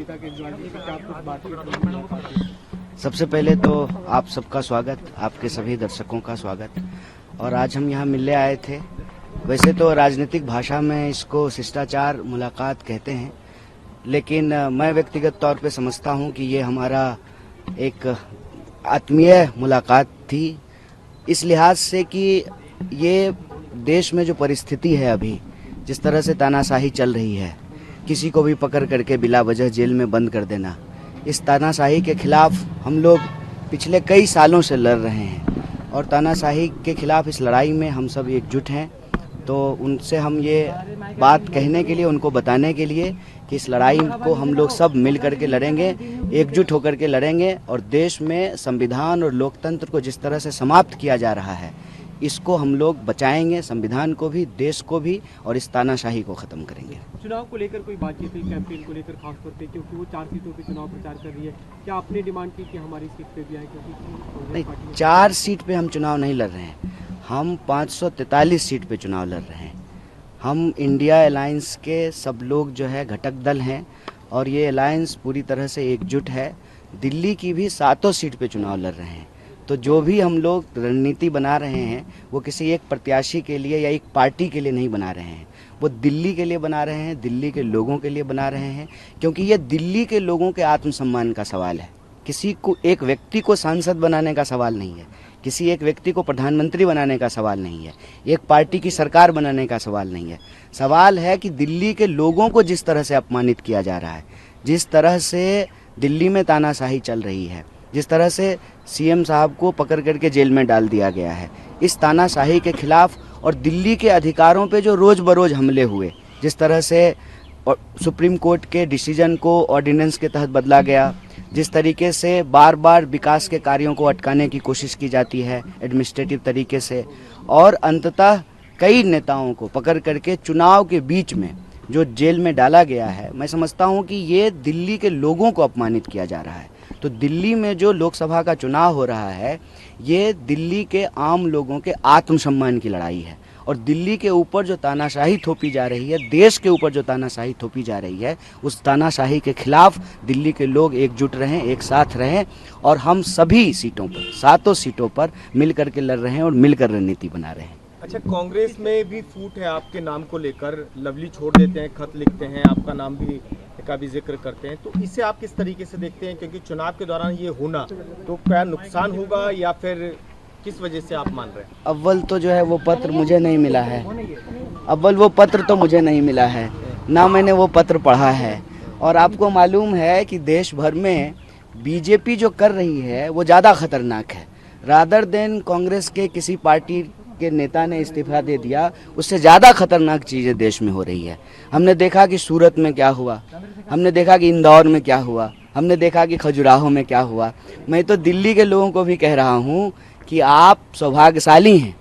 सुनीता केजरीवाल जी से क्या कुछ बातचीत? सबसे पहले तो आप सबका स्वागत, आपके सभी दर्शकों का स्वागत। और आज हम यहाँ मिलने आए थे। वैसे तो राजनीतिक भाषा में इसको शिष्टाचार मुलाकात कहते हैं, लेकिन मैं व्यक्तिगत तौर पे समझता हूँ कि ये हमारा एक आत्मीय मुलाकात थी, इस लिहाज से कि ये देश में जो परिस्थिति है अभी, जिस तरह से तानाशाही चल रही है, किसी को भी पकड़ करके बिला वजह जेल में बंद कर देना, इस तानाशाही के खिलाफ हम लोग पिछले कई सालों से लड़ रहे हैं और तानाशाही के खिलाफ इस लड़ाई में हम सब एकजुट हैं। तो उनसे हम ये बात कहने के लिए, उनको बताने के लिए कि इस लड़ाई को हम लोग सब मिल करके लड़ेंगे, एकजुट होकर के लड़ेंगे और देश में संविधान और लोकतंत्र को जिस तरह से समाप्त किया जा रहा है, इसको हम लोग बचाएंगे, संविधान को भी, देश को भी, और इस तानाशाही को ख़त्म करेंगे। चुनाव को लेकर कोई बातचीत हुई, कैंपेन को लेकर खास तौर पे, क्योंकि वो 4 सीटों पे चुनाव प्रचार कर रही है, क्या आपने डिमांड की कि हमारी सीट पे भी आए? क्योंकि नहीं, 4 सीट पे हम चुनाव नहीं लड़ रहे हैं, हम 543 सीट पे चुनाव लड़ रहे हैं। हम इंडिया अलायंस के सब लोग जो है घटक दल हैं और ये अलायंस पूरी तरह से एकजुट है। दिल्ली की भी 7 सीट पे चुनाव लड़ रहे हैं। तो जो भी हम लोग रणनीति बना रहे हैं वो किसी एक प्रत्याशी के लिए या एक पार्टी के लिए नहीं बना रहे हैं, वो दिल्ली के लिए बना रहे हैं, दिल्ली के लोगों के लिए बना रहे हैं, क्योंकि ये दिल्ली के लोगों के आत्मसम्मान का सवाल है। किसी को, एक व्यक्ति को सांसद बनाने का सवाल नहीं है, किसी एक व्यक्ति को प्रधानमंत्री बनाने का सवाल नहीं है, एक पार्टी की सरकार बनाने का सवाल नहीं है। सवाल है कि दिल्ली के लोगों को जिस तरह से अपमानित किया जा रहा है, जिस तरह से दिल्ली में तानाशाही चल रही है, जिस तरह से सीएम साहब को पकड़ करके जेल में डाल दिया गया है, इस तानाशाही के खिलाफ और दिल्ली के अधिकारों पे जो रोज़ बरोज हमले हुए, जिस तरह से सुप्रीम कोर्ट के डिसीजन को ऑर्डिनेंस के तहत बदला गया, जिस तरीके से बार बार विकास के कार्यों को अटकाने की कोशिश की जाती है एडमिनिस्ट्रेटिव तरीके से, और अंततः कई नेताओं को पकड़ करके चुनाव के बीच में जो जेल में डाला गया है, मैं समझता हूं कि ये दिल्ली के लोगों को अपमानित किया जा रहा है। तो दिल्ली में जो लोकसभा का चुनाव हो रहा है, ये दिल्ली के आम लोगों के आत्मसम्मान की लड़ाई है और दिल्ली के ऊपर जो तानाशाही थोपी जा रही है, देश के ऊपर जो तानाशाही थोपी जा रही है, उस तानाशाही के खिलाफ दिल्ली के लोग एकजुट रहें, एक साथ रहें और हम सभी सीटों पर, 7 सीटों पर मिल करके लड़ रहे हैं और मिलकर रणनीति बना रहे हैं। अच्छा, कांग्रेस में भी फूट है आपके नाम को लेकर, लवली छोड़ देते हैं, खत लिखते हैं, आपका नाम भी का भी जिक्र करते हैं, तो इसे आप किस तरीके से देखते हैं? क्योंकि चुनाव के दौरान ये होना तो क्या नुकसान होगा या फिर किस वजह से आप मान रहे हैं? अव्वल तो जो है वो पत्र मुझे नहीं मिला है, अव्वल वो पत्र तो मुझे नहीं मिला है, ना मैंने वो पत्र पढ़ा है। और आपको मालूम है कि देश भर में बीजेपी जो कर रही है वो ज़्यादा खतरनाक है। रादर देन कांग्रेस के किसी पार्टी के नेता ने इस्तीफा दे दिया, उससे ज़्यादा खतरनाक चीज़ें देश में हो रही है। हमने देखा कि सूरत में क्या हुआ, हमने देखा कि इंदौर में क्या हुआ, हमने देखा कि खजुराहो में क्या हुआ। मैं तो दिल्ली के लोगों को भी कह रहा हूँ कि आप सौभाग्यशाली हैं,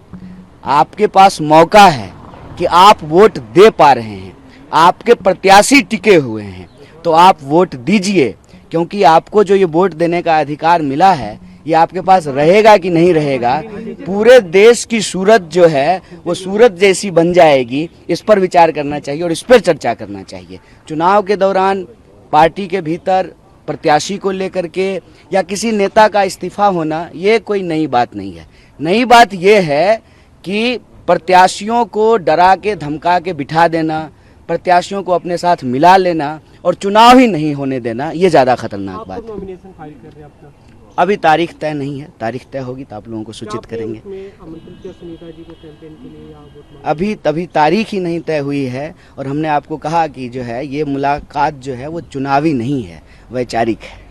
आपके पास मौका है कि आप वोट दे पा रहे हैं, आपके प्रत्याशी टिके हुए हैं, तो आप वोट दीजिए, क्योंकि आपको जो ये वोट देने का अधिकार मिला है ये आपके पास रहेगा कि नहीं रहेगा, पूरे देश की सूरत जो है वो सूरत जैसी बन जाएगी, इस पर विचार करना चाहिए और इस पर चर्चा करना चाहिए। चुनाव के दौरान पार्टी के भीतर प्रत्याशी को लेकर के या किसी नेता का इस्तीफा होना ये कोई नई बात नहीं है। नई बात ये है कि प्रत्याशियों को डरा के धमका के बिठा देना, प्रत्याशियों को अपने साथ मिला लेना और चुनाव ही नहीं होने देना, ये ज़्यादा खतरनाक बात है। नॉमिनेशन फाइल कर रहे हैं अपना? अभी तारीख तय नहीं है, तारीख तय होगी तो आप लोगों को सूचित करेंगे। सुनीता जी को कैंपेन के लिए या अभी तभी तारीख ही नहीं तय हुई है और हमने आपको कहा कि जो है ये मुलाकात जो है वो चुनावी नहीं है, वैचारिक है।